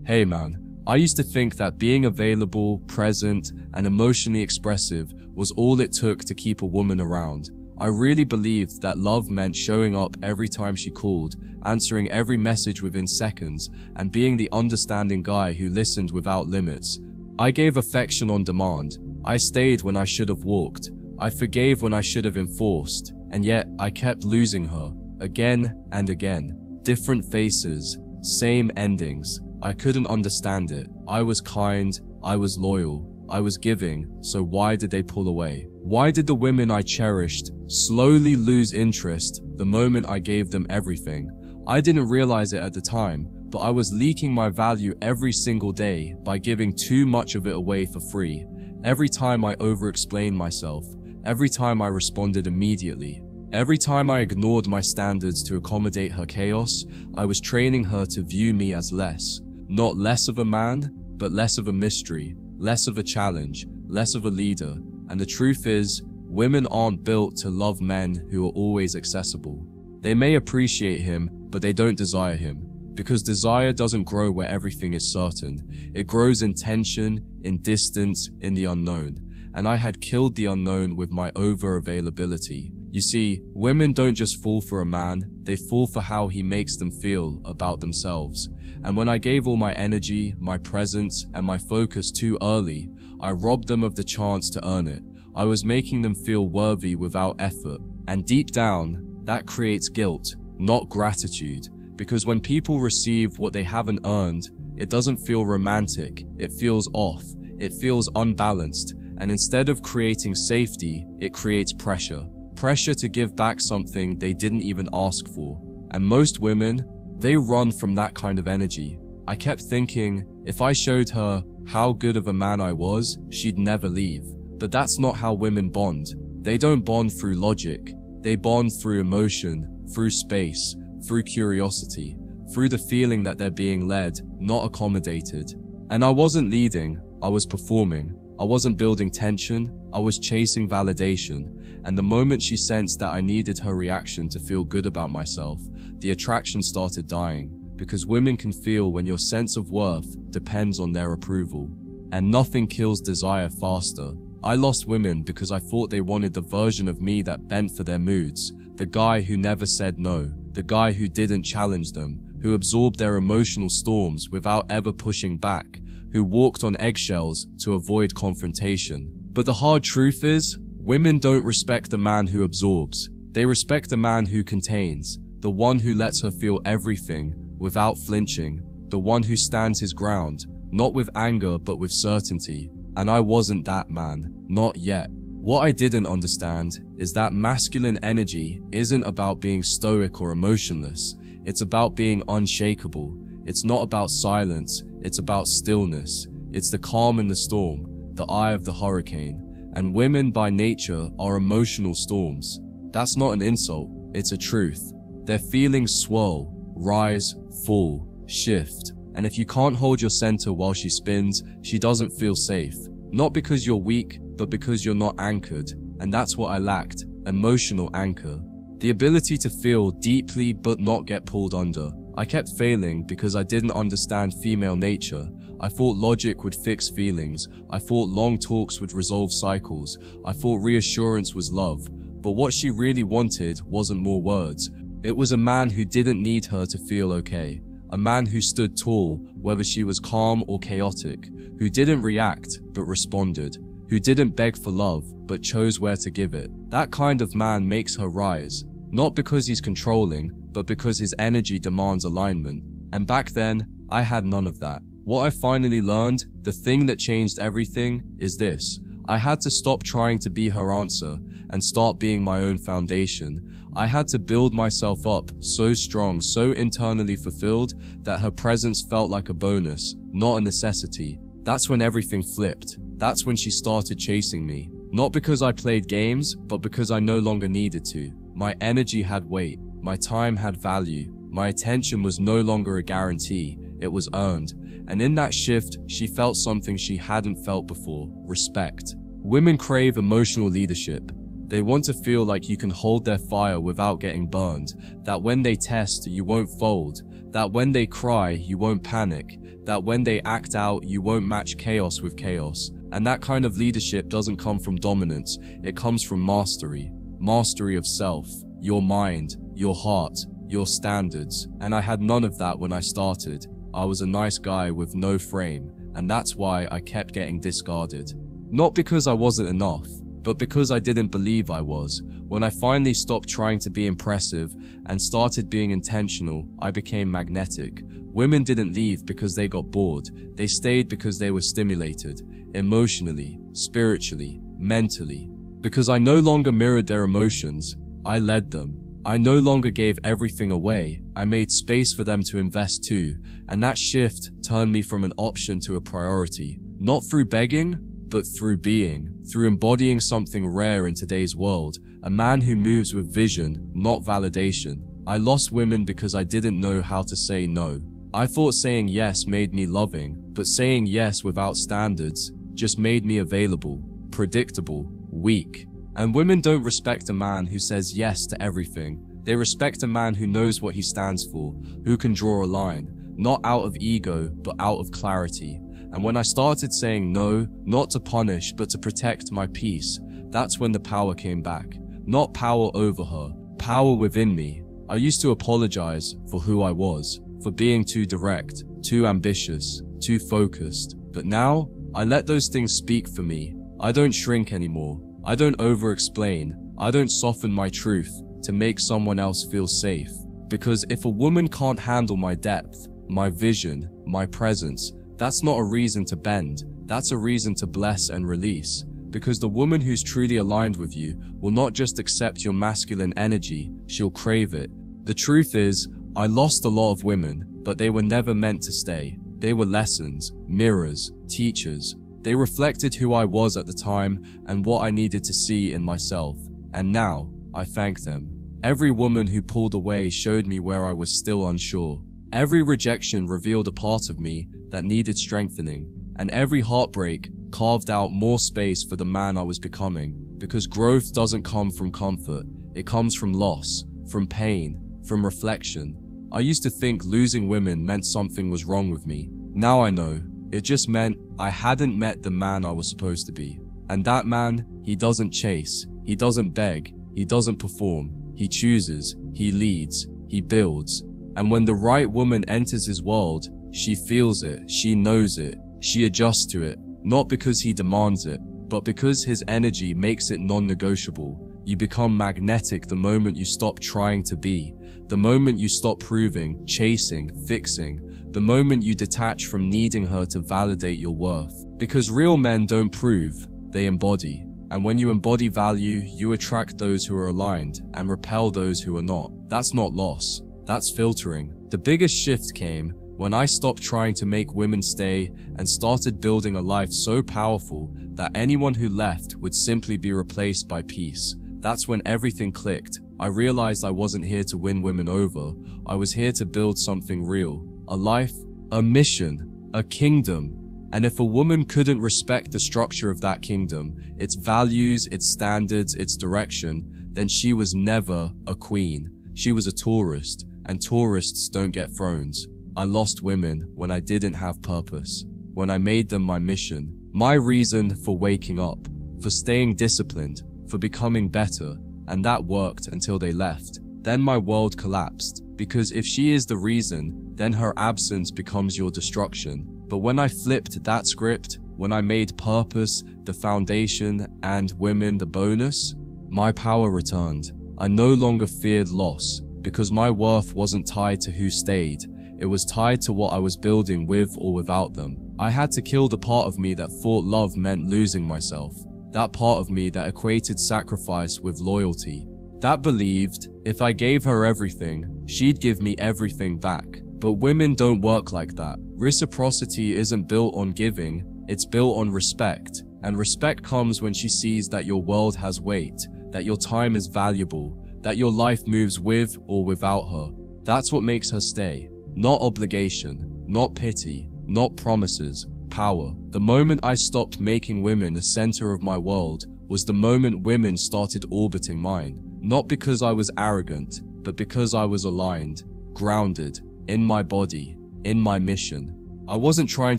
Hey man, I used to think that being available, present, and emotionally expressive was all it took to keep a woman around. I really believed that love meant showing up every time she called, answering every message within seconds, and being the understanding guy who listened without limits. I gave affection on demand. I stayed when I should have walked. I forgave when I should have enforced. And yet, I kept losing her, again and again. Different faces, same endings. I couldn't understand it. I was kind, I was loyal, I was giving, so why did they pull away? Why did the women I cherished slowly lose interest the moment I gave them everything? I didn't realize it at the time, but I was leaking my value every single day by giving too much of it away for free. Every time I over-explained myself, every time I responded immediately, every time I ignored my standards to accommodate her chaos, I was training her to view me as less. Not less of a man, but less of a mystery, less of a challenge, less of a leader. And the truth is, women aren't built to love men who are always accessible. They may appreciate him, but they don't desire him. Because desire doesn't grow where everything is certain. It grows in tension, in distance, in the unknown. And I had killed the unknown with my over-availability. You see, women don't just fall for a man, they fall for how he makes them feel about themselves. And when I gave all my energy, my presence, and my focus too early, I robbed them of the chance to earn it. I was making them feel worthy without effort. And deep down, that creates guilt, not gratitude. Because when people receive what they haven't earned, it doesn't feel romantic, it feels off, it feels unbalanced. And instead of creating safety, it creates pressure. Pressure to give back something they didn't even ask for. And most women, they run from that kind of energy. I kept thinking, if I showed her how good of a man I was, she'd never leave. But that's not how women bond. They don't bond through logic. They bond through emotion, through space, through curiosity, through the feeling that they're being led, not accommodated. And I wasn't leading, I was performing. I wasn't building tension, I was chasing validation. And the moment she sensed that I needed her reaction to feel good about myself, the attraction started dying. Because women can feel when your sense of worth depends on their approval. And nothing kills desire faster. I lost women because I thought they wanted the version of me that bent for their moods. The guy who never said no. The guy who didn't challenge them. Who absorbed their emotional storms without ever pushing back. Who walked on eggshells to avoid confrontation. But the hard truth is, women don't respect the man who absorbs. They respect the man who contains. The one who lets her feel everything without flinching. The one who stands his ground, not with anger but with certainty. And I wasn't that man, not yet. What I didn't understand is that masculine energy isn't about being stoic or emotionless. It's about being unshakable. It's not about silence, it's about stillness. It's the calm in the storm, the eye of the hurricane. And women by nature are emotional storms. That's not an insult, it's a truth. Their feelings swirl, rise, fall, shift. And if you can't hold your center while she spins, she doesn't feel safe. Not because you're weak, but because you're not anchored. And that's what I lacked, emotional anchor. The ability to feel deeply but not get pulled under. I kept failing because I didn't understand female nature. I thought logic would fix feelings. I thought long talks would resolve cycles. I thought reassurance was love. But what she really wanted wasn't more words. It was a man who didn't need her to feel okay. A man who stood tall, whether she was calm or chaotic. Who didn't react, but responded. Who didn't beg for love, but chose where to give it. That kind of man makes her rise. Not because he's controlling, but because his energy demands alignment. And back then, I had none of that. What I finally learned, the thing that changed everything, is this. I had to stop trying to be her answer and start being my own foundation. I had to build myself up so strong, so internally fulfilled that her presence felt like a bonus, not a necessity. That's when everything flipped. That's when she started chasing me. Not because I played games, but because I no longer needed to. My energy had weight. My time had value. My attention was no longer a guarantee. It was earned. And in that shift, she felt something she hadn't felt before: respect. Women crave emotional leadership. They want to feel like you can hold their fire without getting burned, that when they test, you won't fold, That when they cry, you won't panic. That when they act out, you won't match chaos with chaos. And that kind of leadership doesn't come from dominance. It comes from mastery. Mastery of self, your mind, your heart, your standards. And I had none of that when I started. I was a nice guy with no frame, and that's why I kept getting discarded. Not because I wasn't enough, but because I didn't believe I was. When I finally stopped trying to be impressive and started being intentional, I became magnetic. Women didn't leave because they got bored. They stayed because they were stimulated, emotionally, spiritually, mentally. Because I no longer mirrored their emotions, I led them. I no longer gave everything away. I made space for them to invest too. And that shift turned me from an option to a priority. Not through begging, but through being. Through embodying something rare in today's world. A man who moves with vision, not validation. I lost women because I didn't know how to say no. I thought saying yes made me loving, but saying yes without standards just made me available, predictable, weak. And women don't respect a man who says yes to everything. They respect a man who knows what he stands for, who can draw a line, not out of ego, but out of clarity. And when I started saying no, not to punish, but to protect my peace, that's when the power came back. Not power over her, power within me. I used to apologize for who I was, for being too direct, too ambitious, too focused. But now, I let those things speak for me. I don't shrink anymore. I don't over-explain. I don't soften my truth to make someone else feel safe. Because if a woman can't handle my depth, my vision, my presence, that's not a reason to bend. That's a reason to bless and release. Because the woman who's truly aligned with you will not just accept your masculine energy, she'll crave it. The truth is, I lost a lot of women, but they were never meant to stay. They were lessons, mirrors, teachers. They reflected who I was at the time and what I needed to see in myself. And now, I thank them. Every woman who pulled away showed me where I was still unsure. Every rejection revealed a part of me that needed strengthening. And every heartbreak carved out more space for the man I was becoming. Because growth doesn't come from comfort. It comes from loss, from pain, from reflection. I used to think losing women meant something was wrong with me. Now I know. It just meant I hadn't met the man I was supposed to be. And that man, he doesn't chase, he doesn't beg, he doesn't perform. He chooses, he leads, he builds. And when the right woman enters his world, she feels it, she knows it, she adjusts to it. Not because he demands it, but because his energy makes it non-negotiable. You become magnetic the moment you stop trying to be. The moment you stop proving, chasing, fixing. The moment you detach from needing her to validate your worth. Because real men don't prove, they embody. And when you embody value, you attract those who are aligned and repel those who are not. That's not loss, that's filtering. The biggest shift came when I stopped trying to make women stay and started building a life so powerful that anyone who left would simply be replaced by peace. That's when everything clicked. I realized I wasn't here to win women over. I was here to build something real. A life, a mission, a kingdom. And if a woman couldn't respect the structure of that kingdom, its values, its standards, its direction, then she was never a queen. She was a tourist, and tourists don't get thrones. I lost women when I didn't have purpose, when I made them my mission, my reason for waking up, for staying disciplined, for becoming better, and that worked until they left. Then my world collapsed, because if she is the reason, then her absence becomes your destruction. But when I flipped that script, when I made purpose the foundation and women the bonus, my power returned. I no longer feared loss, because my worth wasn't tied to who stayed. It was tied to what I was building with or without them. I had to kill the part of me that thought love meant losing myself. That part of me that equated sacrifice with loyalty. That believed, if I gave her everything, she'd give me everything back. But women don't work like that. Reciprocity isn't built on giving, it's built on respect. And respect comes when she sees that your world has weight, that your time is valuable, that your life moves with or without her. That's what makes her stay. Not obligation, not pity, not promises, power. The moment I stopped making women the center of my world was the moment women started orbiting mine. Not because I was arrogant, but because I was aligned, grounded, in my body, in my mission. I wasn't trying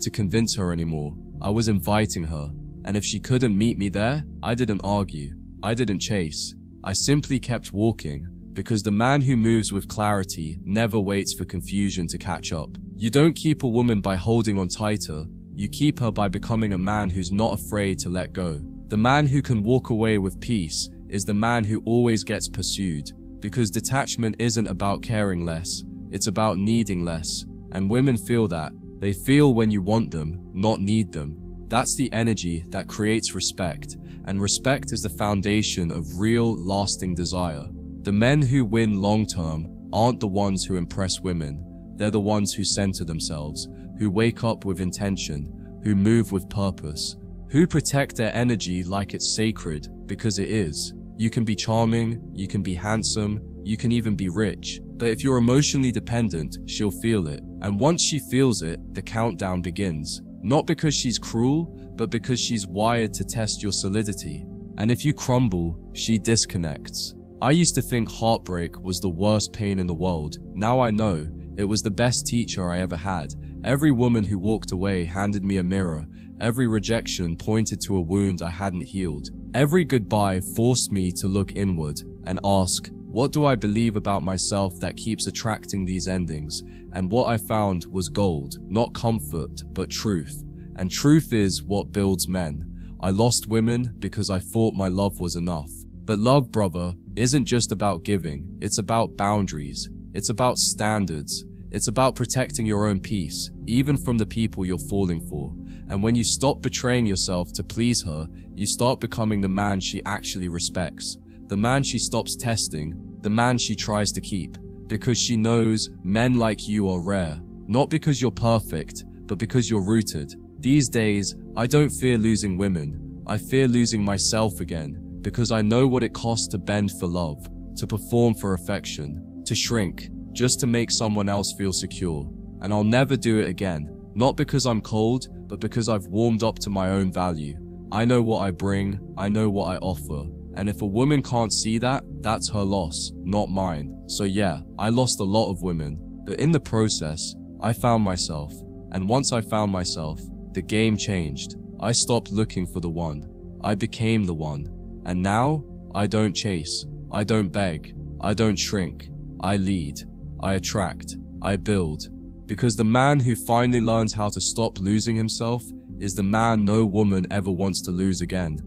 to convince her anymore. I was inviting her. And if she couldn't meet me there, I didn't argue. I didn't chase. I simply kept walking, because the man who moves with clarity never waits for confusion to catch up. You don't keep a woman by holding on tighter. You keep her by becoming a man who's not afraid to let go. The man who can walk away with peace is the man who always gets pursued, because detachment isn't about caring less, it's about needing less. And women feel that. They feel when you want them, not need them. That's the energy that creates respect, and respect is the foundation of real, lasting desire. The men who win long-term aren't the ones who impress women. They're the ones who center themselves, who wake up with intention, who move with purpose, who protect their energy like it's sacred, because it is. You can be charming, you can be handsome, you can even be rich, but if you're emotionally dependent, she'll feel it. And once she feels it, the countdown begins. Not because she's cruel, but because she's wired to test your solidity. And if you crumble, she disconnects. I used to think heartbreak was the worst pain in the world. Now I know. It was the best teacher I ever had. Every woman who walked away handed me a mirror. Every rejection pointed to a wound I hadn't healed. Every goodbye forced me to look inward and ask, what do I believe about myself that keeps attracting these endings? And what I found was gold, not comfort, but truth. And truth is what builds men. I lost women because I thought my love was enough. But love, brother, isn't just about giving. It's about boundaries. It's about standards. It's about protecting your own peace, even from the people you're falling for. And when you stop betraying yourself to please her, you start becoming the man she actually respects. The man she stops testing, the man she tries to keep. Because she knows men like you are rare. Not because you're perfect, but because you're rooted. These days, I don't fear losing women. I fear losing myself again. Because I know what it costs to bend for love, to perform for affection, to shrink, just to make someone else feel secure. And I'll never do it again. Not because I'm cold, but because I've warmed up to my own value. I know what I bring, I know what I offer. And if a woman can't see that, that's her loss, not mine. So yeah, I lost a lot of women, but in the process, I found myself. And once I found myself, the game changed. I stopped looking for the one. I became the one. And now, I don't chase. I don't beg. I don't shrink. I lead. I attract. I build. Because the man who finally learns how to stop losing himself is the man no woman ever wants to lose again.